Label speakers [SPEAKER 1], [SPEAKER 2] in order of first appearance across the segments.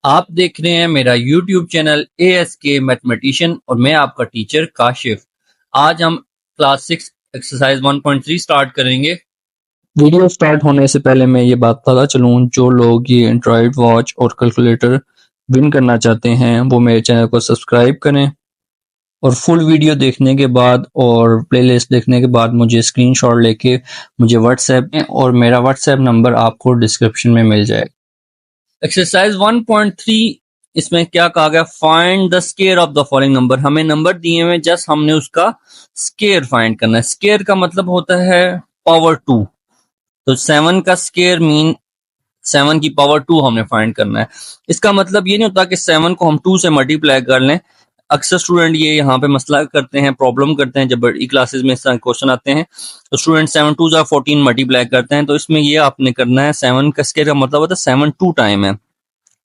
[SPEAKER 1] आप देख रहे हैं मेरा YouTube चैनल ASK मैथमेटिशियन और मैं आपका टीचर काशिफ। आज हम क्लास 6 एक्सरसाइज 1.3 स्टार्ट करेंगे। वीडियो स्टार्ट होने से पहले मैं ये बात पता चलूं, जो लोग ये एंड्रॉयड वॉच और कैलकुलेटर विन करना चाहते हैं वो मेरे चैनल को सब्सक्राइब करें और फुल वीडियो देखने के बाद और प्लेलिस्ट देखने के बाद मुझे स्क्रीनशॉट लेके मुझे व्हाट्सएप में, और मेरा व्हाट्सएप नंबर आपको डिस्क्रिप्शन में मिल जाएगा। एक्सरसाइज 1.3 इसमें क्या कहा गया, find the square of the following number. हमें नंबर दिए हुए, जस्ट हमने उसका स्केयर फाइंड करना है। स्केयर का मतलब होता है पावर 2। तो 7 का स्केयर मीन 7 की पावर 2 हमने फाइंड करना है। इसका मतलब ये नहीं होता कि 7 को हम 2 से मल्टीप्लाई कर लें। अक्सर स्टूडेंट ये यहाँ पे मसला करते हैं, प्रॉब्लम करते हैं, जब बड़ी क्लासेस में इस तरह क्वेश्चन आते हैं तो स्टूडेंट 7 2 जा 14 मल्टीप्लाई करते हैं। तो इसमें ये आपने करना है, 7 का स्केयर का मतलब होता है 7 2 टाइम है,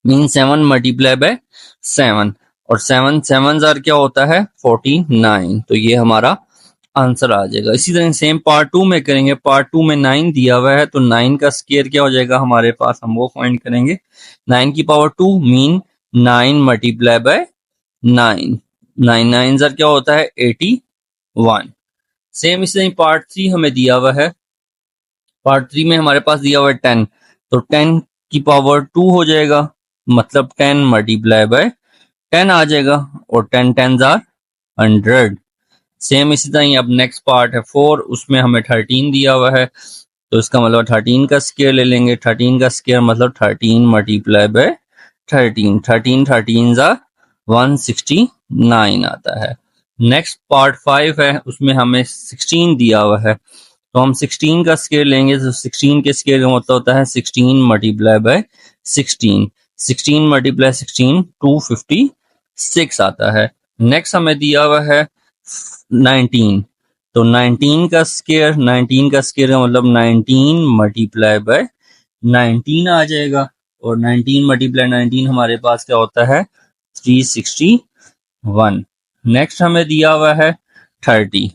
[SPEAKER 1] मीन 7 मल्टीप्लाई बाय 7, और 7 7 जार क्या होता है 49। तो ये हमारा आंसर आ जाएगा। इसी तरह सेम पार्ट 2 में करेंगे। पार्ट 2 में 9 दिया हुआ है, तो 9 का स्केयर क्या हो जाएगा हमारे पास, हम वो फाइंड करेंगे। 9 की power 2 mean 9 multiply by 9, 9 9 jar क्या होता है 81। सेम इसी तरह पार्ट 3 हमें दिया हुआ है। पार्ट 3 में हमारे पास दिया हुआ है 10, तो 10 की पावर 2 हो जाएगा, मतलब 10 मल्टीप्लाई बाय 10 आ जाएगा, और 10 10 जार 100। सेम इसी तरह अब नेक्स्ट पार्ट है 4, उसमें हमें 13 दिया हुआ है, तो इसका मतलब 13 का स्केयर ले लेंगे। 13 का स्केयर मतलब 13 मल्टीप्लाई बाय 13, 13 13 जार 169 आता है। नेक्स्ट पार्ट 5 है, उसमें हमें 16 दिया हुआ है, तो हम 16 का स्केयर लेंगे। तो 16 के स्केयर का मतलब होता है 16 मल्टीप्लाई बाय 16, 16 मल्टीप्लाई 16 256 आता है। नेक्स्ट हमें दिया हुआ है 19, तो 19 का स्केयर, 19 का स्केयर का मतलब 19 मल्टीप्लाई बाय 19 आ जाएगा, और 19 मल्टीप्लाई 19 हमारे पास क्या होता है 361। नेक्स्ट हमें दिया हुआ है 30,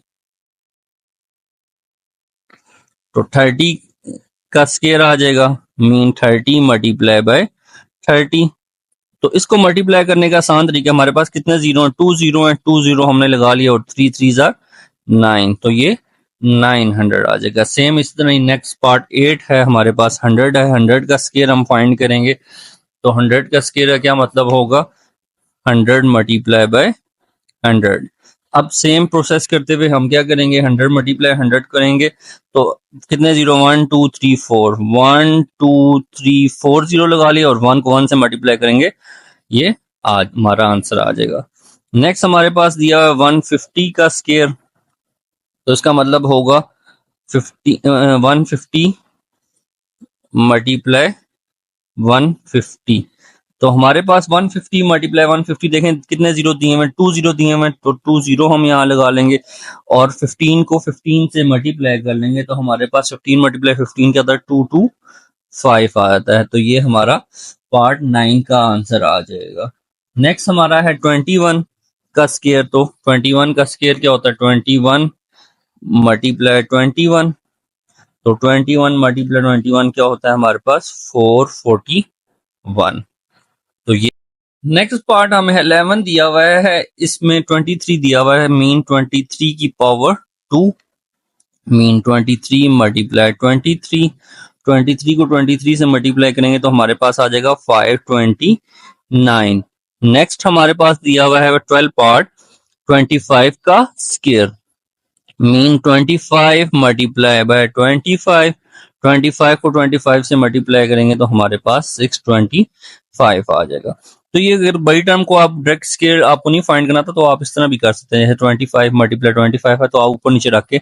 [SPEAKER 1] तो 30 का स्केयर आ जाएगा, मीन 30 मल्टीप्लाई बाय 30। तो इसको मल्टीप्लाई करने का आसान तरीका, हमारे पास कितने जीरो है, 2 जीरो है, 2 जीरो हमने लगा लिया, और 3 3 जार 9, तो ये 900 आ जाएगा। सेम इस तरह नेक्स्ट पार्ट 8 है, हमारे पास 100 है। 100 का स्केयर हम फाइंड करेंगे, तो 100 का स्केयर का क्या मतलब होगा 100 मल्टीप्लाई बाय 100। अब सेम प्रोसेस करते हुए हम क्या करेंगे, 100 मल्टीप्लाई 100 करेंगे, तो कितने जीरो 1 2 3 4, 1 2 3 4 जीरो लगा लिया, और 1 को 1 से मल्टीप्लाई करेंगे, ये आज हमारा आंसर आ जाएगा। नेक्स्ट हमारे पास दिया है 150 का स्केयर, तो इसका मतलब होगा 150 मल्टीप्लाई 150। तो हमारे पास 150 मल्टीप्लाई 150, देखें कितने जीरो दिए हुए, 2 जीरो दिए हुए, तो 2 जीरो हम यहाँ लगा लेंगे, और 15 को 15 से मल्टीप्लाई कर लेंगे, तो हमारे पास 15 मल्टीप्लाई 15 के अंदर 225 आ जाता है। तो ये हमारा पार्ट 9 का आंसर आ जाएगा। नेक्स्ट हमारा है 21 का स्केयर, तो 21 का स्केयर क्या होता है 21 मल्टीप्लाई 21, तो 21 मल्टीप्लाई 21 क्या होता है हमारे पास 441। तो ये नेक्स्ट पार्ट हमें 11 दिया हुआ है, इसमें 23 दिया हुआ है, मीन 23 की पावर 2, मीन 23 मल्टीप्लाई 23, 23 को 23 से मल्टीप्लाई करेंगे तो हमारे पास आ जाएगा 529। नेक्स्ट हमारे पास दिया हुआ है 12 पार्ट 25 का स्केयर, मीन 25 मल्टीप्लाई बाय 25, 25 को 25 से मल्टीप्लाई करेंगे तो हमारे पास 625 आ जाएगा। तो ये अगर बड़ी टर्म को आप डायरेक्ट स्केयर आपको नहीं फाइंड करना था तो आप इस तरह भी कर सकते हैं। 25 मल्टीप्लाई 25 है, तो आप ऊपर नीचे रख के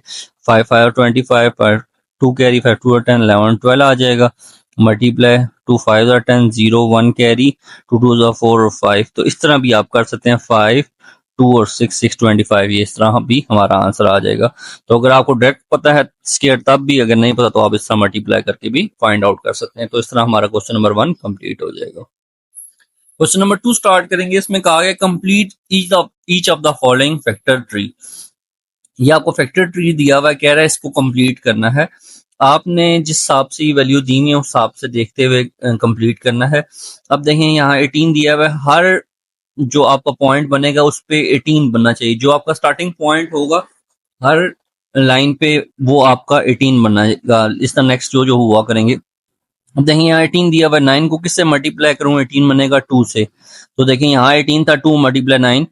[SPEAKER 1] 5 5 25 5 2 कैरी 5 2 10 11 12 आ जाएगा, मल्टीप्लाई 2 5 10 0 1 कैरी 2 2 4 और 5। तो इस तरह भी आप कर सकते हैं, 5 2 और 6 625, ये इस तरह भी हमारा आंसर आ जाएगा। तो अगर आपको डायरेक्ट पता है स्केयर तब भी, अगर नहीं पता तो आप इस तरह मल्टीप्लाई करके भी फाइंड आउट कर सकते हैं। तो इस तरह हमारा क्वेश्चन नंबर 1 कंप्लीट हो जाएगा। क्वेश्चन नंबर 2 स्टार्ट करेंगे। इसमें कहा गया complete each of the following factor tree. ये आपको फैक्टर ट्री दिया हुआ है, कह रहा है इसको कंप्लीट करना है। आपने जिस हिसाब से ये वैल्यू दी है उस हिसाब से देखते हुए कंप्लीट करना है। अब देखें यहाँ 18 दिया हुआ है, हर जो आपका पॉइंट बनेगा उस पे 18 बनना चाहिए। जो आपका स्टार्टिंग पॉइंट होगा हर लाइन पे वो आपका 18 बनेगा। इस तरह नेक्स्ट जो जो हुआ करेंगे। अब देखिए यहाँ 18 दिया हुआ है, 9 को किससे मल्टीप्लाई करूँ 18 बनेगा 2 से। तो देखिए यहाँ 18 था, 2 मल्टीप्लाई 9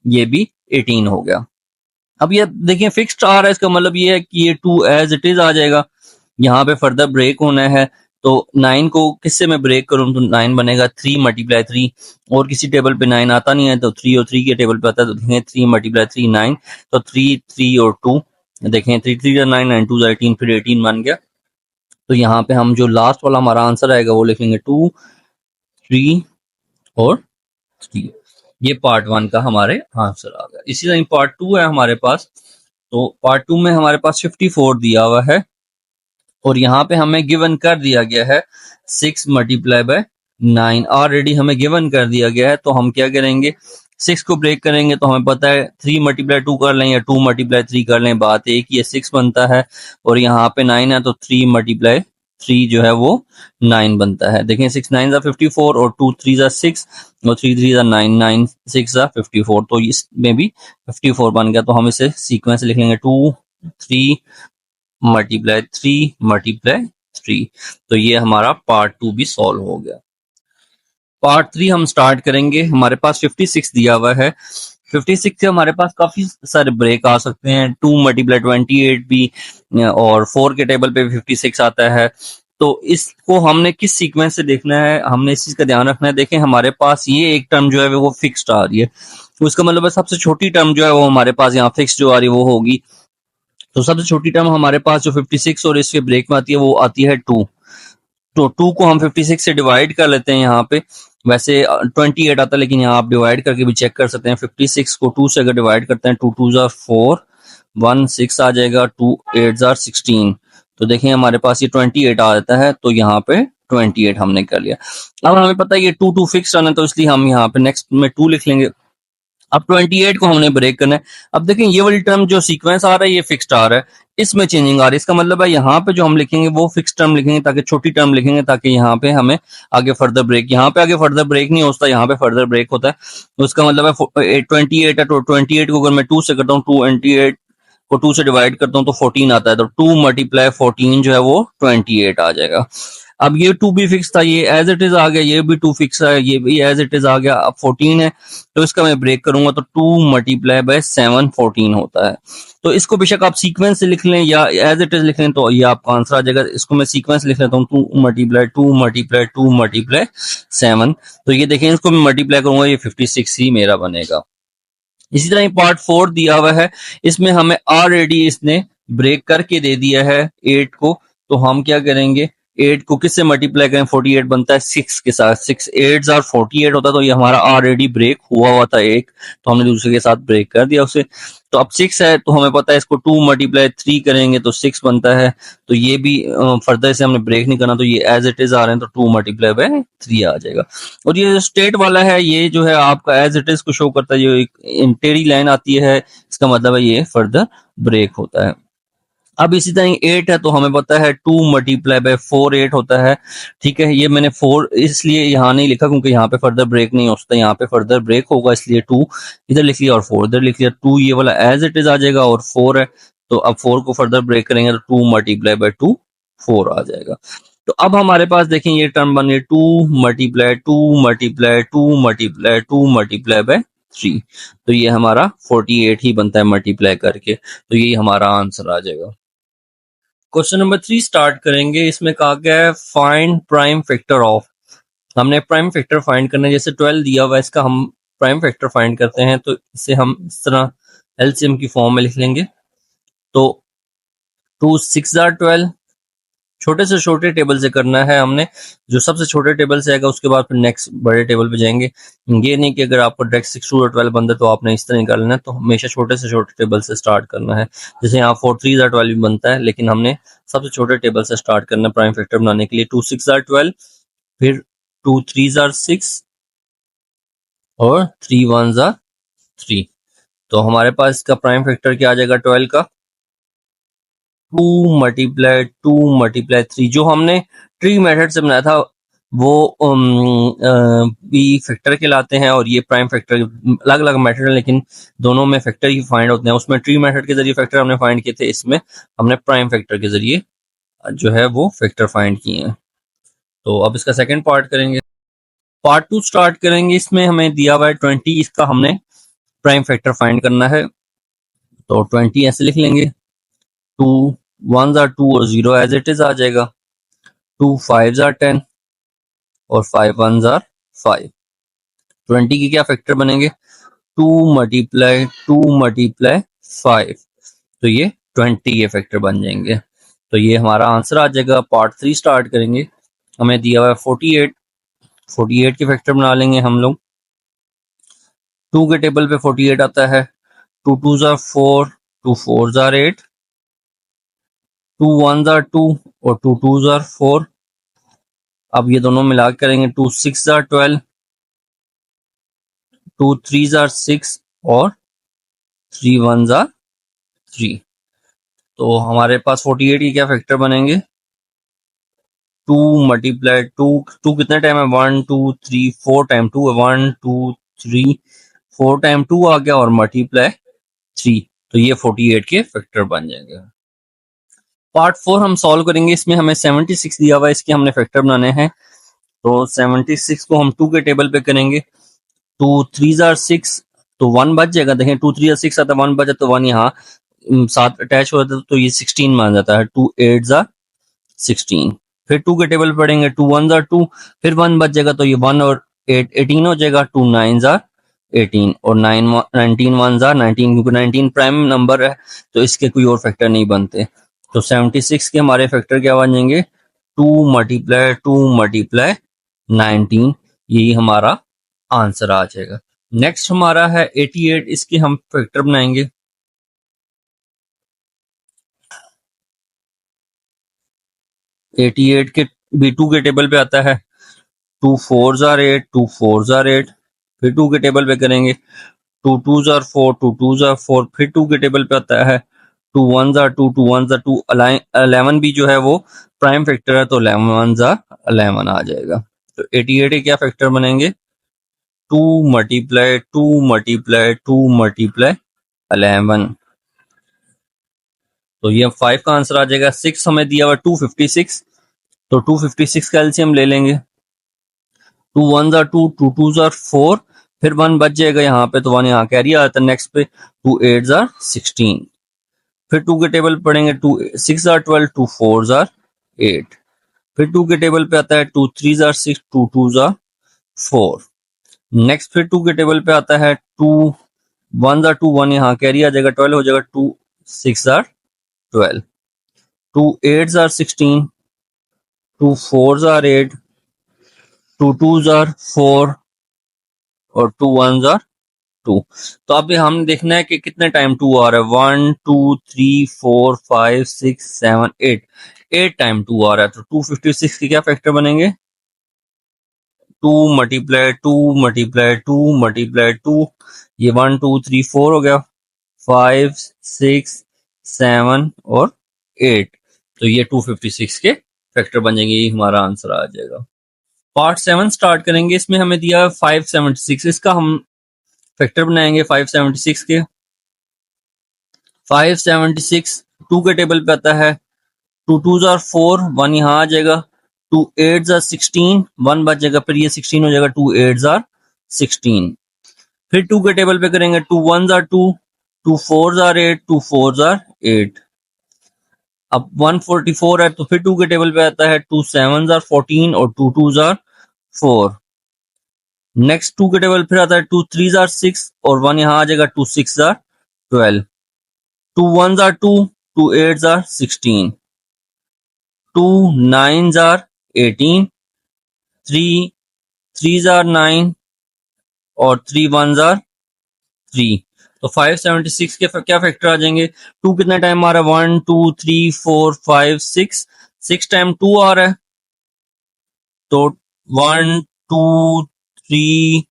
[SPEAKER 1] ये भी 18 हो गया। अब ये देखिए फिक्स्ड आ रहा है, इसका मतलब ये है कि ये 2 एज इट इज आ जाएगा। यहाँ पे फर्दर ब्रेक होना है तो 9 को किससे मैं ब्रेक करूँ तो 9 बनेगा 3 मल्टीप्लाई 3। और किसी टेबल पे 9 आता नहीं है तो 3 और 3 के टेबल पे आता है तो देखें 3 मल्टीप्लाई 3 9। तो 3 3 और 2 देखें 3 3 9 9 2 18 फिर 18 बन गया। तो यहाँ पे हम जो लास्ट वाला हमारा आंसर आएगा वो लिखेंगे 2 3 और 3। ये पार्ट 1 का हमारे आंसर आ गया। इसी तरह पार्ट 2 है हमारे पास। तो पार्ट 2 में हमारे पास 54 दिया हुआ है और यहाँ पे हमें गिवन कर दिया गया है 6 मल्टीप्लाई बाय 9 ऑलरेडी हमें गिवन कर दिया गया है। तो हम क्या करेंगे 6 को ब्रेक करेंगे तो हमें पता है 3 मल्टीप्लाई 2 कर लें या 2 मल्टीप्लाई 3 कर लें, बात एक ही है 6 बनता है। और यहाँ पे 9 है तो 3 मल्टीप्लाई 3 जो है वो 9 बनता है। देखें 6 9 जा 54 और 2 3 जा 6 और 3 3 जा 9 9 6 जा 54। तो इसमें भी 54 बन गया। तो हम इसे सीक्वेंस लिख लेंगे 2 3 मल्टीप्लाई 3 मल्टीप्लाई 3। तो ये हमारा पार्ट 2 भी सॉल्व हो गया। पार्ट 3 हम स्टार्ट करेंगे। हमारे पास 56 दिया हुआ है। 56 से हमारे पास काफी सारे ब्रेक आ सकते हैं। 2 मल्टीप्लाई 28 भी और 4 के टेबल पे भी 56 आता है। तो इसको हमने किस सीक्वेंस से देखना है, हमने इस चीज का ध्यान रखना है। देखें हमारे पास ये एक टर्म जो है वो फिक्स्ड आ रही है, तो इसका मतलब है सबसे छोटी टर्म जो है वो हमारे पास यहाँ फिक्स जो आ रही है वो होगी। तो सबसे छोटी टर्म हमारे पास जो 56 और इसके ब्रेक में आती है वो आती है 2। तो 2 को हम 56 से डिवाइड कर लेते हैं यहाँ पे। वैसे 28 आता है लेकिन यहाँ आप डिवाइड करके भी चेक कर सकते हैं। 56 को 2 से अगर डिवाइड करते हैं 2 2 जार 4 1 6 आ जाएगा, 2 8 जार 16। तो देखिए हमारे पास ये 28 आ जाता है। तो यहाँ पे 28 हमने कर लिया। अब हमें पता है ये 2 2 फिक्स आना है तो इसलिए हम यहाँ पे नेक्स्ट में 2 लिख लेंगे। अब 28 को हमने ब्रेक करना है। अब देखें ये वाली टर्म जो सीक्वेंस आ रहा है ये फिक्स्ड आ रहा है, इसमें चेंजिंग आ रही है। इसका मतलब है यहाँ पे जो हम लिखेंगे वो फिक्स टर्म लिखेंगे ताकि छोटी टर्म लिखेंगे ताकि यहाँ पे हमें आगे फर्दर ब्रेक, यहाँ पे आगे फर्दर ब्रेक नहीं होता, यहाँ पे फर्दर ब्रेक होता है। तो इसका मतलब है 28 है तो 28 को अगर मैं 2 से करता हूँ 28 को 2 से डिवाइड करता हूँ तो 14 आता है। तो 2 मल्टीप्लाई 14 जो है वो 28 आ जाएगा। अब ये 2 भी फिक्स था, ये एज इट इज आ गया, ये भी 2 फिक्स है, ये भी एज इट इज आ गया। अब 14 है तो इसका मैं ब्रेक करूंगा तो 2 मल्टीप्लाई बाय 7 14 होता है। तो इसको बेशक आप सीक्वेंस से लिख लें या एज इट इज लिख लें तो ये आपका आंसर आ जाएगा। इसको मैं सीक्वेंस लिख लेता हूँ 2 मल्टीप्लाई 2 मल्टीप्लाई 2 मल्टीप्लाई 7। तो ये देखें इसको मैं मल्टीप्लाई करूंगा ये 56 ही मेरा बनेगा। इसी तरह पार्ट 4 दिया हुआ है, इसमें हमें ऑलरेडी इसने ब्रेक करके दे दिया है 8 को। तो हम क्या करेंगे 8 को किससे मल्टीप्लाई करें, 48 बनता है 6 के साथ, 6 8 और 48 होता है। तो ये हमारा ऑलरेडी ब्रेक हुआ हुआ था एक, तो हमने दूसरे के साथ ब्रेक कर दिया उसे। तो अब 6 है तो हमें पता है इसको 2 मल्टीप्लाई 3 करेंगे तो 6 बनता है। तो ये भी फर्दर से हमने ब्रेक नहीं करना, तो ये एज इट इज आ रहे हैं तो 2 मल्टीप्लाई बाय 3 आ जाएगा। और ये जो स्टेट वाला है ये जो है आपका एज इट इज को शो करता है, जो एक टेढ़ी लाइन आती है इसका मतलब है ये फर्दर ब्रेक होता है। अब इसी तरह 8 है तो हमें पता है 2 मल्टीप्लाई बाय 4 8 होता है। ठीक है, ये मैंने 4 इसलिए यहाँ नहीं लिखा क्योंकि यहाँ पे फर्दर ब्रेक नहीं हो सकता, यहाँ पे फर्दर ब्रेक होगा इसलिए 2 इधर लिख लिया और 4 इधर लिख लिया। 2 ये वाला एज इट इज आ जाएगा और 4 है तो अब 4 को फर्दर ब्रेक करेंगे तो 2 मल्टीप्लाई बाय 2 4 आ जाएगा। तो अब हमारे पास देखें ये टर्म बन गई 2 multiply 2 multiply 2 multiply 2 multiply by 3। तो ये हमारा 48 ही बनता है मल्टीप्लाई करके। तो यही हमारा आंसर आ जाएगा। क्वेश्चन नंबर 3 स्टार्ट करेंगे। इसमें कहा गया है फाइंड प्राइम फैक्टर ऑफ। हमने प्राइम फैक्टर फाइंड करना है, जैसे 12 दिया हुआ है इसका हम प्राइम फैक्टर फाइंड करते हैं तो इसे हम इस तरह एलसीएम की फॉर्म में लिख लेंगे। तो 2 6 जार 12, छोटे से छोटे टेबल से करना है हमने, जो सबसे छोटे टेबल से आएगा उसके बाद फिर नेक्स्ट बड़े टेबल पे जाएंगे। ये नहीं कि अगर आपको डायरेक्ट 6 टू 12 बनता है तो आपने इस तरह निकालना है, तो हमेशा छोटे से छोटे टेबल से स्टार्ट करना है। जैसे यहाँ 4 3 जार 12 भी बनता है लेकिन हमने सबसे छोटे टेबल से स्टार्ट करना है प्राइम फैक्टर बनाने के लिए। 2 6 जार 12, फिर 2 3 जार 6 और 3 1 जार 3। तो हमारे पास इसका प्राइम फैक्टर क्या आ जाएगा 12 का 2 3 जो हमने ट्री मेथड से बनाया था वो भी फैक्टर कहलाते हैं, और ये प्राइम फैक्टर अलग अलग मेथड है, लेकिन दोनों में फैक्टर ही फाइंड होते हैं। उसमें ट्री मेथड के जरिए फैक्टर हमने फाइंड किए थे, इसमें हमने प्राइम फैक्टर के जरिए जो है वो फैक्टर फाइंड किए हैं। तो अब इसका सेकंड पार्ट करेंगे। पार्ट 2 स्टार्ट करेंगे। इसमें हमें दिया हुआ है 20, इसका हमने प्राइम फैक्टर फाइंड करना है। तो 20 ऐसे लिख लेंगे, 2 1s are 2 और 0 एज इट इज आ जाएगा। 2 5s are 10 और 5 1s are 5। 20 के क्या फैक्टर बनेंगे, 2 मल्टीप्लाई 5, तो ये 20 के फैक्टर बन जाएंगे। तो ये हमारा आंसर आ जाएगा। पार्ट 3 स्टार्ट करेंगे। हमें दिया हुआ है 48 के फैक्टर बना लेंगे हम लोग। 2 के टेबल पे 48 आता है। 2 2s are 4, 2 4s are 8, 2 1s are 2 और 2 2s are 4। अब ये दोनों मिला के करेंगे, 2 6s are 12, 2 3s are 6 और 3 1s are 3। तो हमारे पास 48 के क्या फैक्टर बनेंगे, 2 मल्टीप्लाई 2 कितने टाइम है, 1 2 3 4 टाइम 2 है, 1 2 3 4 टाइम 2 आ गया और मल्टीप्लाई 3, तो ये 48 के फैक्टर बन जाएंगे। पार्ट 4 हम सॉल्व करेंगे। इसमें हमें 76 दिया हुआ है, इसके हमने फैक्टर बनाने हैं। तो 76 को हम 2 के टेबल पे करेंगे। 2 3s are 6, तो 1 बच जाएगा। देखें 2 3 6 आता है, 1 बचा तो 1 यहाँ साथ अटैच हो जाता है, तो ये 16 मान जाता है। 2 8s are 16। फिर 2 के टेबल पढ़ेंगे, 2 1s are 2, फिर 1 बच जाएगा, तो ये 1 और 8 18 हो जाएगा। 2 9s are 18 और 19 1s are 19, क्योंकि 19 प्राइम नंबर है तो इसके कोई और फैक्टर नहीं बनते। तो 76 के हमारे फैक्टर क्या बन जाएंगे, 2 मल्टीप्लाई 19, यही हमारा आंसर आ जाएगा। नेक्स्ट हमारा है 88, इसके हम फैक्टर बनाएंगे। 88 के B2 के टेबल पे आता है। 2 4s are 8, 2 4s are 8, फिर 2 के टेबल पे करेंगे। 2 2s are 4, 2 2s are 4, फिर 2 के टेबल पे आता है। 2 1s are 2, 2 1s are 2, 11 भी जो है वो प्राइम फैक्टर है, तो 11 1s are 11 आ जाएगा। तो 88 के क्या फैक्टर बनेंगे, 2 मल्टीप्लाई 11, तो ये 5 का आंसर आ जाएगा। 6 हमें दिया हुआ 256, तो 256 का एलसीएम ले लेंगे। 2 1s are 2, 2 2s are 4, फिर 1 बच जाएगा यहाँ पे, तो 1 यहाँ कैरी आ जाता है नेक्स्ट पे। 2 8s are 16, फिर 2 के टेबल पढ़ेंगे। 2 6 are 12, 2 4s are 8, फिर 2 के टेबल पे आता है। 2 3s are 6, 2 2s are 4। Next फिर 2 के टेबल पे आता है। 2 1s are 2, 1 यहाँ कैरी आ जाएगा, 12 हो जाएगा। 2 6 are 12, 2 8s are 16, 2 4s are 8, 2 2s are 4 और 2 1s are 2। तो अब हम देखना है कि कितने टाइम 2 आ रहा है। 1 2 3 4 5 6 7 8, 8 टाइम 2 आ रहा है। तो 256 के क्या फैक्टर बनेंगे, 2 मल्टीप्लाई 2, ये 1 2 3 4 हो गया, 5 6 7 और 8, तो ये 256 के फैक्टर बन जाएंगे। ये हमारा आंसर आ जाएगा। पार्ट 7 स्टार्ट करेंगे। इसमें हमें दिया 576, इसका हम फैक्टर बनाएंगे 576 के। 576 2 के टेबल पे आता है। 2 2s are 4, 1 यहाँ आ जाएगा। 2 8s are 16, 1 बच जाएगा, फिर ये 16 हो जाएगा। 2 8s are 16, फिर 2 के टेबल पे करेंगे। 2 1s are 2, 2 4s are 8, 2 4s are 8। अब 144 है, तो फिर 2 के टेबल पे आता है। 2 7s are 14 और 2 2s are 4। नेक्स्ट 2 के टेबल फिर आता है। 2 3s are 6 और 1 यहाँ आ जाएगा। 2 6s are 12, 2 1s are 2, 2 8s are 16, 2 9s are 18, 3 3s are 9 और 3 1s are 3। तो 576 के क्या फैक्टर आ जाएंगे, 2 कितना टाइम आ रहा है, 1 2 3 4 5 6, 6 टाइम 2 आ रहा है। तो 1 2 3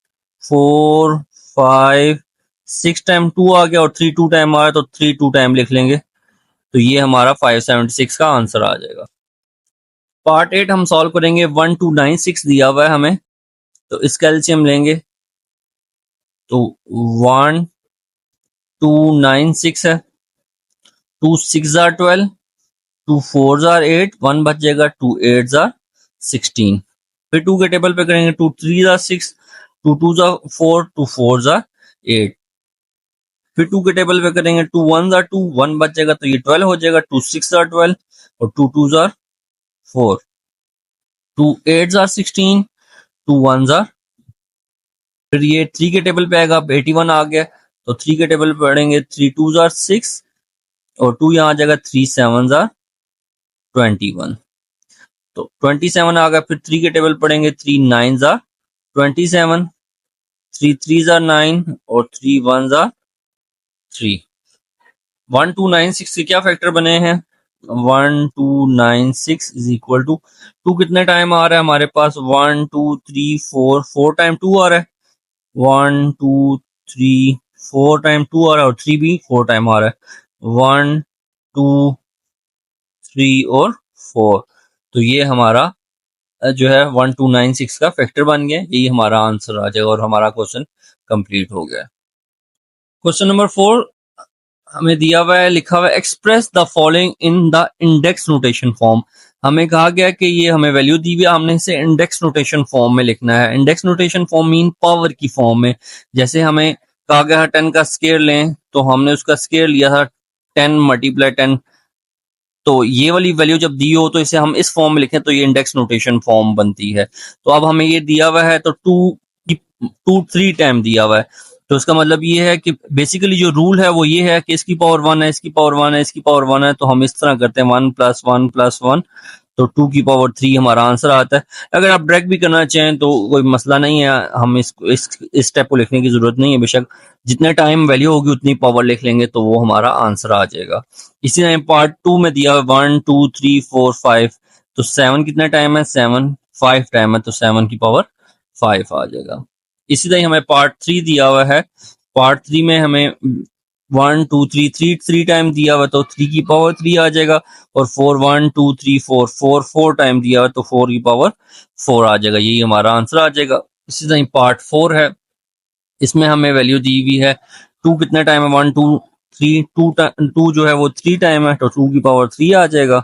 [SPEAKER 1] 4 5 6 टाइम 2 आ गया और 3 2 टाइम आ रहा है, तो 3 2 टाइम लिख लेंगे। तो ये हमारा 576 का आंसर आ जाएगा। पार्ट 8 हम सॉल्व करेंगे। 1296 दिया हुआ है हमें, तो इसका एलसीएम लेंगे तो 1296 है। 2 6 are 12, 2 4 are 8, 1 बच जाएगा, 2 8 are 16। फिर 2 के टेबल पे करेंगे, 2 3 are 6, 2 2 are 4, 2 4 are 8। फिर 2 के टेबल पे करेंगे, 2 1 are 2, 1 बच जाएगा, तो ये 12 हो जाएगा, 2 6 are 12 और 2 2 are 4, 2 8 are 16, 2 1 are, फिर ये 3 के टेबल पे आएगा, 81 आ गया, तो 3 के टेबल पे पढ़ेंगे, 3 2 are 6 और 2 यहाँ आ जाएगा, 3 7 are 21, तो 27 आ गया। फिर 3 के टेबल पढ़ेंगे, 3 9 are 27, 3 3 are 9 और 3 1 are 3। 1296 के क्या फैक्टर बने हैं? 1296 इज इक्वल टू 2 कितने टाइम आ रहा है हमारे पास? 1 2 3 4, 4 टाइम 2 आ रहा है, 1 2 3 4 टाइम 2 आ रहा है और 3 भी 4 टाइम आ रहा है, 1 2 3 और 4। तो ये हमारा जो है 1296 का फैक्टर बन गया, यही हमारा आंसर आ जाएगा और हमारा क्वेश्चन कंप्लीट हो गया। क्वेश्चन नंबर 4 हमें दिया हुआ है, लिखा हुआ है express the following in the index notation form. हमें कहा गया कि ये हमें वैल्यू दी हुई है, हमने इसे इंडेक्स नोटेशन फॉर्म में लिखना है। Index notation form mean power की फॉर्म में। जैसे हमें कहा गया है 10 का स्केयर लें, तो हमने उसका स्केयर लिया था 10 मल्टीप्लाई 10, तो ये वाली वैल्यू जब दी हो तो इसे हम इस फॉर्म में लिखें तो ये इंडेक्स नोटेशन फॉर्म बनती है। तो अब हमें ये दिया हुआ है तो 2 3 टाइम दिया हुआ है, तो इसका मतलब ये है कि बेसिकली जो रूल है वो ये है कि इसकी पावर 1 है, इसकी पावर 1 है, इसकी पावर 1 है, तो हम इस तरह करते हैं 1 + 1 + 1, तो 2 की पावर 3 हमारा आंसर आता है। अगर आप डायरेक्ट भी करना चाहें तो कोई मसला नहीं है, हम इस स्टेप को लिखने की जरूरत नहीं है, बेशक जितने टाइम वैल्यू होगी उतनी पावर लिख लेंगे तो वो हमारा आंसर आ जाएगा। इसी तरह पार्ट 2 में दिया 1 2 3 4 5, तो 7 कितना टाइम है? 7 5 टाइम है, तो 7 की पावर 5 आ जाएगा। इसी तरह हमें पार्ट 3 दिया हुआ है, पार्ट 3 में हमें 1 2 3 3 टाइम दिया हुआ तो 3 की पावर 3 आ जाएगा, और 4 1 2 3 4 4 टाइम दिया हुआ तो 4 की पावर 4 आ जाएगा, यही हमारा आंसर आ जाएगा। इसी तरह पार्ट 4 है, इसमें हमें वैल्यू दी हुई है 2 कितना टाइम है? 1 2 3, 2 जो है वो 3 टाइम है, तो 2 की पावर 3 आ जाएगा।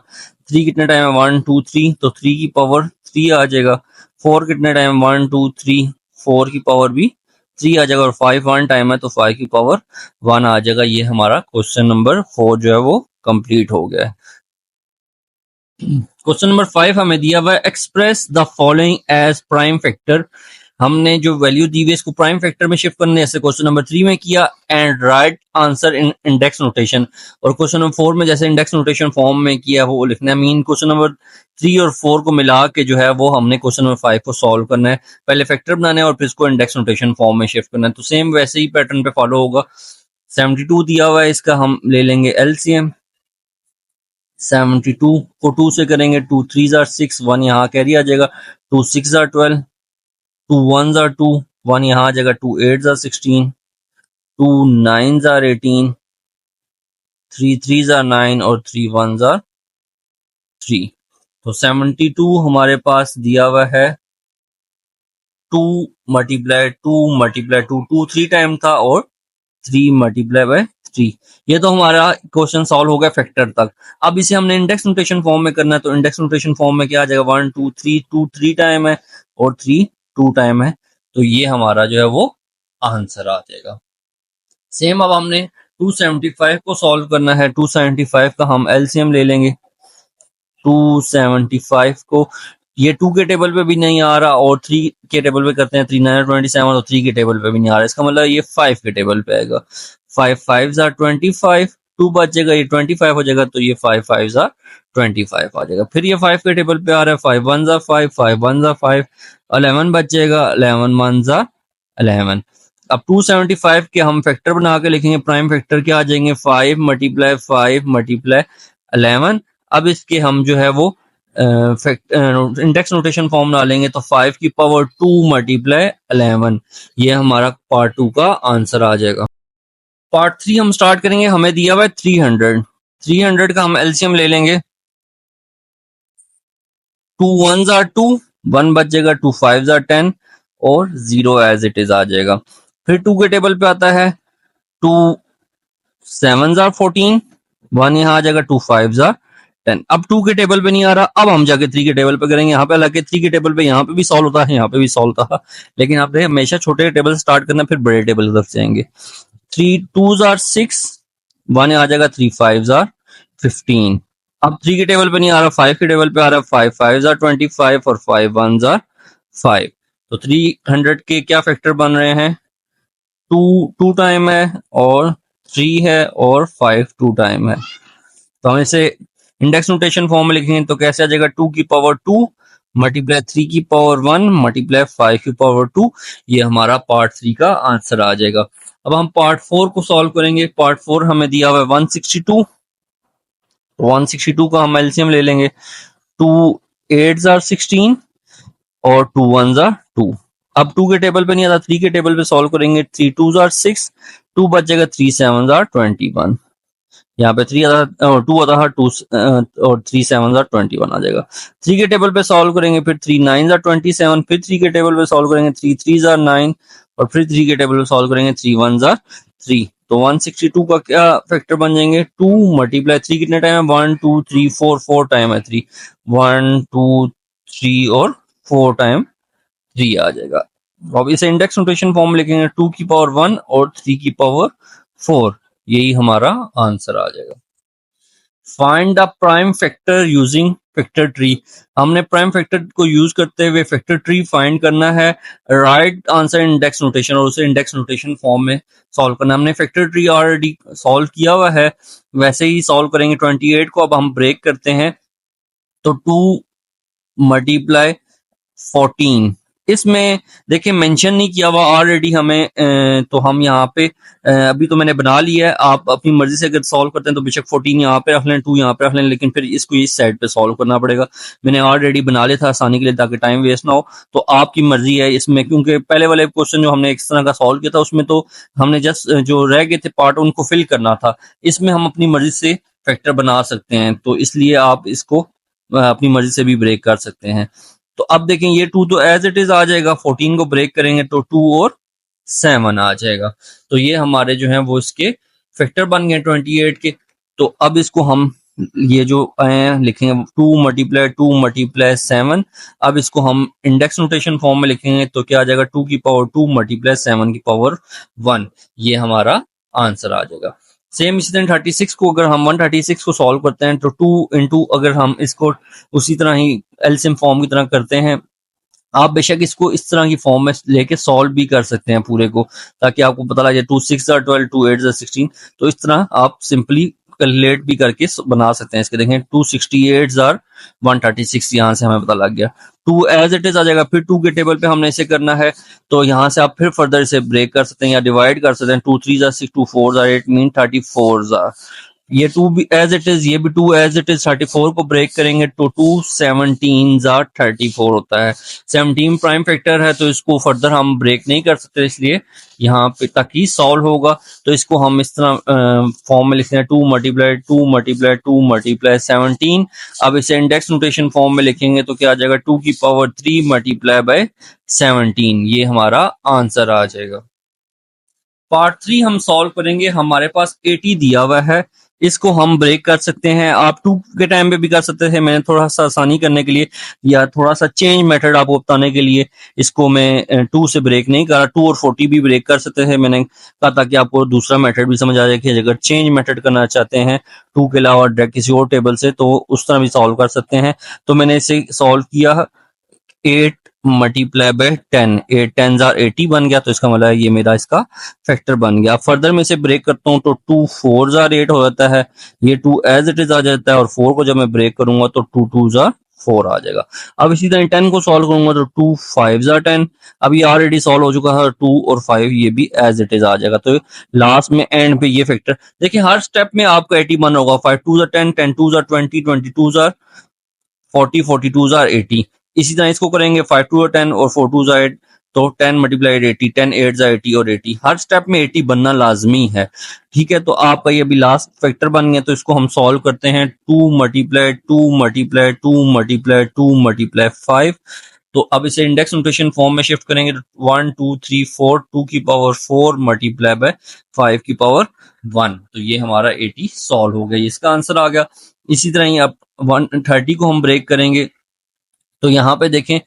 [SPEAKER 1] 3 कितने टाइम है? 1 2 3, तो 3 की पावर 3 आ जाएगा। 4 कितने टाइम? 1 2 3, 4 की पावर भी 3 आ जाएगा, और 5 1 टाइम है तो 5 की पावर 1 आ जाएगा। ये हमारा क्वेश्चन नंबर 4 जो है वो कंप्लीट हो गया है। क्वेश्चन नंबर 5 हमें दिया हुआ है express the following as prime factor. हमने जो वैल्यू दी हुई है इसको प्राइम फैक्टर में शिफ्ट करने, जैसे क्वेश्चन नंबर 3 में किया, and right answer in index notation. और क्वेश्चन नंबर 4 में जैसे इंडेक्स नोटेशन फॉर्म में किया वो लिखना है। मीन क्वेश्चन नंबर 3 और 4 को मिला के जो है वो हमने क्वेश्चन नंबर 5 को सॉल्व करना है, पहले फैक्टर बनाना है और फिर इसको इंडेक्स नोटेशन फॉर्म में शिफ्ट करना है। तो सेम वैसे ही पैटर्न पे फॉलो होगा। 72 दिया हुआ है, इसका हम ले लेंगे एलसीएम। 72 को 2 से करेंगे, 2 3 are 6, 1 यहाँ कैरी आ जाएगा, 2 6 are 12, 2 1 are 2, 1 यहाँ आ जाएगा, 2 8 are 16, 2 9 are 18, 3 3 are 9 और 3 1 are 3। तो 72 हमारे पास दिया हुआ है 2 मल्टीप्लाई 2 मल्टीप्लाई 2, 2 3 टाइम था और 3 मल्टीप्लाई बाय 3। ये तो हमारा क्वेश्चन सॉल्व हो गया फैक्टर तक। अब इसे हमने इंडेक्स नोटेशन फॉर्म में करना है, तो इंडेक्स नोटेशन फॉर्म में क्या आ जाएगा? 1 2 3, 2 3 टाइम है और 3 2 टाइम है, तो ये हमारा जो है वो आंसर आ जाएगा। सेम अब हमने 275 को सॉल्व करना है। 275 का हम एलसीएम ले लेंगे। 275 को ये 2 के टेबल पे भी नहीं आ रहा और 3 के टेबल पे करते हैं, 3 9 27 और 3 के टेबल पे भी नहीं आ रहा, इसका मतलब ये 5 के टेबल पे आएगा। 5 5 are 25, 2 बचेगा, ये 25 हो जाएगा, तो ये 5 5 are 25 आ जाएगा। फिर ये 5 के टेबल पे आ रहा है, 5 1 are 5, 5 1 are 5, 11 बचेगा, 11 1 are 11। अब 275 के हम फैक्टर बना के लिखेंगे, प्राइम फैक्टर क्या आ जाएंगे? 5 मल्टीप्लाई 5 मल्टीप्लाई 11। अब इसके हम जो है वो इंडेक्स नोटेशन फॉर्म डालेंगे, तो 5 की पावर 2 मल्टीप्लाई 11, ये हमारा पार्ट 2 का आंसर आ जाएगा। पार्ट 3 हम स्टार्ट करेंगे, हमें दिया हुआ है 300। 300 का हम एलसीएम ले लेंगे। 2 1s are 2, 1 बच जाएगा, 2 5s are 10 और 0 एज इट इज आ जाएगा। फिर 2 के टेबल पे आता है, 2 7s are 14, 1 यहाँ आ जाएगा, 2 5s are 10। अब 2 के टेबल पे नहीं आ रहा, अब हम जाके 3 के टेबल पे करेंगे। यहाँ पे हालांकि 3 के टेबल पे यहाँ पे भी सॉल्व होता है, यहाँ पे भी सॉल्व होता है, लेकिन आप देखें हमेशा छोटे टेबल से स्टार्ट करना, फिर बड़े टेबल की तरफ जाएंगे। 3 2s are 6, 1 आ जाएगा, 3 5s are 15। अब 3 के टेबल पे नहीं आ रहा, 5 के टेबल पे आ रहा है, 5 5s are 25 और 5 1s are 5। तो 300 के क्या फैक्टर बन रहे हैं, 2 2 टाइम है और 3 है और 5 2 टाइम है। तो हम इसे इंडेक्स नोटेशन फॉर्म में लिखेंगे तो कैसे आ जाएगा, 2 की पावर 2 मल्टीप्लाई 3 की पावर 1 मल्टीप्लाई 5 की पावर 2। ये हमारा पार्ट 3 का आंसर आ जाएगा। अब हम पार्ट 4 को सॉल्व करेंगे। पार्ट 4 हमें दिया हुआ है 162। 162 का हम एलसीएम ले लेंगे। 2 8s are 16 और 2 1s are 2। अब 2 के टेबल पे नहीं आता, 3 के टेबल पे सॉल्व करेंगे। 3 2s are 6, 2 बच जाएगा, 3 7s are 21। यहाँ पे 3 आता और 2 आता है, 2 और 3 7s are 21 आ जाएगा। 3 के टेबल पे सॉल्व करेंगे, फिर 3 9s are 27, फिर 3 के टेबल पे सॉल्व करेंगे, 3 3s are 9 और फिर 3 के टेबल पे सॉल्व करेंगे, 3 1s are 3। तो 162 का क्या फैक्टर बन जाएंगे, 2 मल्टीप्लाई 3 कितने टाइम है, 1 2 3 4 4 टाइम है 3, 1 2 3 और 4 टाइम 3 आ जाएगा। अब इसे इंडेक्स नोटेशन फॉर्म में लिखेंगे, 2 की पावर 1 और 3 की पावर 4। यही हमारा आंसर आ जाएगा। Find the prime factor using factor tree. हमने प्राइम फैक्टर को यूज करते हुए फैक्टर ट्री फाइंड करना है। राइट आंसर इंडेक्स नोटेशन और उसे इंडेक्स नोटेशन फॉर्म में सॉल्व करना है। हमने फैक्टर ट्री ऑलरेडी सॉल्व किया हुआ है, वैसे ही सॉल्व करेंगे। 28 को अब हम ब्रेक करते हैं तो 2 मल्टीप्लाई 14, इसमें देखिए मेंशन नहीं किया हुआ ऑलरेडी हमें, तो हम यहाँ पे अभी तो मैंने बना लिया है। आप अपनी मर्जी से अगर सॉल्व करते हैं तो बेशक 14 यहाँ पे रख लें, 2 यहाँ पे रख लें, लेकिन फिर इसको इस साइड पे सॉल्व करना पड़ेगा। मैंने ऑलरेडी बना लिया था आसानी के लिए ताकि टाइम वेस्ट ना हो। तो आपकी मर्जी है इसमें, क्योंकि पहले वाले क्वेश्चन जो हमने इस तरह का सॉल्व किया था उसमें तो हमने जस्ट जो रह गए थे पार्ट उनको फिल करना था। इसमें हम अपनी मर्जी से फैक्टर बना सकते हैं, तो इसलिए आप इसको अपनी मर्जी से भी ब्रेक कर सकते हैं। तो अब देखें ये 2 तो एज इट इज आ जाएगा, 14 को ब्रेक करेंगे तो 2 और 7 आ जाएगा। तो ये हमारे जो हैं वो इसके फैक्टर बन गए 28 के। तो अब इसको हम ये जो लिखेंगे 2 मल्टीप्लाई 2 मल्टीप्लाई 7। अब इसको हम इंडेक्स नोटेशन फॉर्म में लिखेंगे तो क्या आ जाएगा, 2 की पावर 2 मल्टीप्लाई 7 की पावर 1। ये हमारा आंसर आ जाएगा। सेम इसी तरह 36 को अगर हम 136 को सॉल्व करते हैं तो 2 इंटू अगर हम इसको उसी तरह ही एलसीएम फॉर्म की तरह करते हैं, आप बेशक इसको इस तरह की फॉर्म में लेके सॉल्व भी कर सकते हैं पूरे को, ताकि आपको पता लगे 2 6 12 2 8 16। तो इस तरह आप सिंपली कैलकुलेट भी करके बना सकते हैं। इसके देखें 2 68 136, यहाँ से हमें पता लग गया। 2 एज इट इज आ जाएगा। फिर 2 के टेबल पे हमने इसे करना है, तो यहाँ से आप फिर फर्दर इसे ब्रेक कर सकते हैं या डिवाइड कर सकते हैं। 2 3 6 2 4 8 मीन 34। ये 2 भी एज इट इज, ये भी 2 एज इट इज। 34 को ब्रेक करेंगे तो 2 17 34 होता है। 17 प्राइम फैक्टर है तो इसको फर्दर हम ब्रेक नहीं कर सकते, इसलिए यहाँ पे तक ही सॉल्व होगा। तो इसको हम इस तरह फॉर्म में लिखते हैं 2 मल्टीप्लाई 2 मल्टीप्लाई 2 मल्टीप्लाई 17। अब इसे इंडेक्स नोटेशन फॉर्म में लिखेंगे तो क्या आ जाएगा, 2 की पावर 3 मल्टीप्लाई बाय 17। ये हमारा आंसर आ जाएगा। पार्ट 3 हम सॉल्व करेंगे। हमारे पास 80 दिया हुआ है, इसको हम ब्रेक कर सकते हैं। आप 2 के टाइम पे भी कर सकते थे, मैंने थोड़ा सा आसानी करने के लिए या थोड़ा सा चेंज मेथड आपको बताने के लिए इसको मैं 2 से ब्रेक नहीं करा। 2 और 40 भी ब्रेक कर सकते थे, मैंने कहा ताकि आपको दूसरा मेथड भी समझ आ जाए कि अगर चेंज मेथड करना चाहते हैं 2 के अलावा डायरेक्ट किसी और टेबल से, तो उस तरह भी सॉल्व कर सकते हैं। तो मैंने इसे सॉल्व किया, 8 मल्टीप्लाई बाय 10, 8 10s are 80 बन गया। तो इसका मतलब है ये मेरा इसका फैक्टर बन गया। फर्दर मैं इसे ब्रेक करता हूँ तो 2 4s are 8 हो जाता है, ये 2 एज इट इज आ जाता है, और 4 को जब मैं ब्रेक करूंगा तो 2 2s are 4 आ जाएगा। अब इसी तरह 10 को सॉल्व करूंगा तो 2 5s are 10। अब ये ऑलरेडी सॉल्व हो चुका है, 2 और 5 ये भी एज इट इज आ जाएगा। तो लास्ट में एंड पे ये फैक्टर देखिए, हर स्टेप में आपका 80 बन होगा। 5 2s are 10, 10 2s are 20, 22s are 40, 42s are 80। इसी तरह इसको करेंगे 5 2 10 और 4 2 8, तो 10 मल्टीप्लाइड 80, 10 8 जा 80 और 80, हर स्टेप में 80 बनना लाजमी है। ठीक है, तो आपका ये अभी लास्ट फैक्टर बन गया, तो इसको हम सॉल्व करते हैं। 2 मल्टीप्लाई 2 मल्टीप्लाई 2 मल्टीप्लाई 2 मल्टीप्लाई 5। तो अब इसे इंडेक्स नोटेशन फॉर्म में शिफ्ट करेंगे तो 1 2 3 4, 2 की पावर 4 मल्टीप्लाई बाय 5 की पावर 1। तो ये हमारा 80 सॉल्व हो गया, इसका आंसर आ गया। इसी तरह ही अब 130 को हम ब्रेक करेंगे, तो यहाँ पे देखें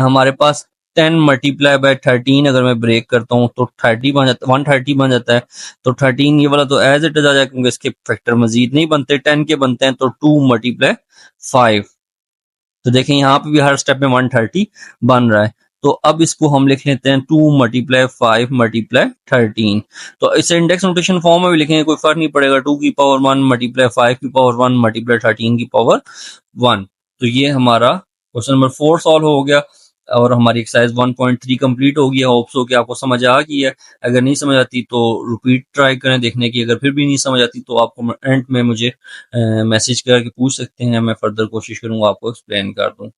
[SPEAKER 1] हमारे पास 10 मल्टीप्लाई बाय 13 अगर मैं ब्रेक करता हूँ तो 30 बन जाता, 130 बन जाता है। तो 13 ये वाला तो एज इट इज आ जाए, क्योंकि इसके फैक्टर मजीद नहीं बनते, 10 के बनते हैं। तो 2 मल्टीप्लाई 5, तो देखें यहाँ पे भी हर स्टेप में 130 बन रहा है। तो अब इसको हम लिख लेते हैं 2 मल्टीप्लाई 5 मल्टीप्लाई 13। तो इसे इंडेक्स नोटेशन फॉर्म में भी लिखेंगे, कोई फर्क नहीं पड़ेगा। 2 की पावर 1 मल्टीप्लाई 5 की पावर 1 मल्टीप्लाई 13 की पावर 1। तो ये हमारा क्वेश्चन नंबर 4 सॉल्व हो गया और हमारी एक्सरसाइज 1.3 कंप्लीट हो गया। होप्स हो कि आपको समझ आ गई है। अगर नहीं समझ आती तो रिपीट ट्राई करें देखने की। अगर फिर भी नहीं समझ आती तो आपको एंड में मुझे मैसेज करके पूछ सकते हैं, मैं फर्दर कोशिश करूंगा आपको एक्सप्लेन कर दूं।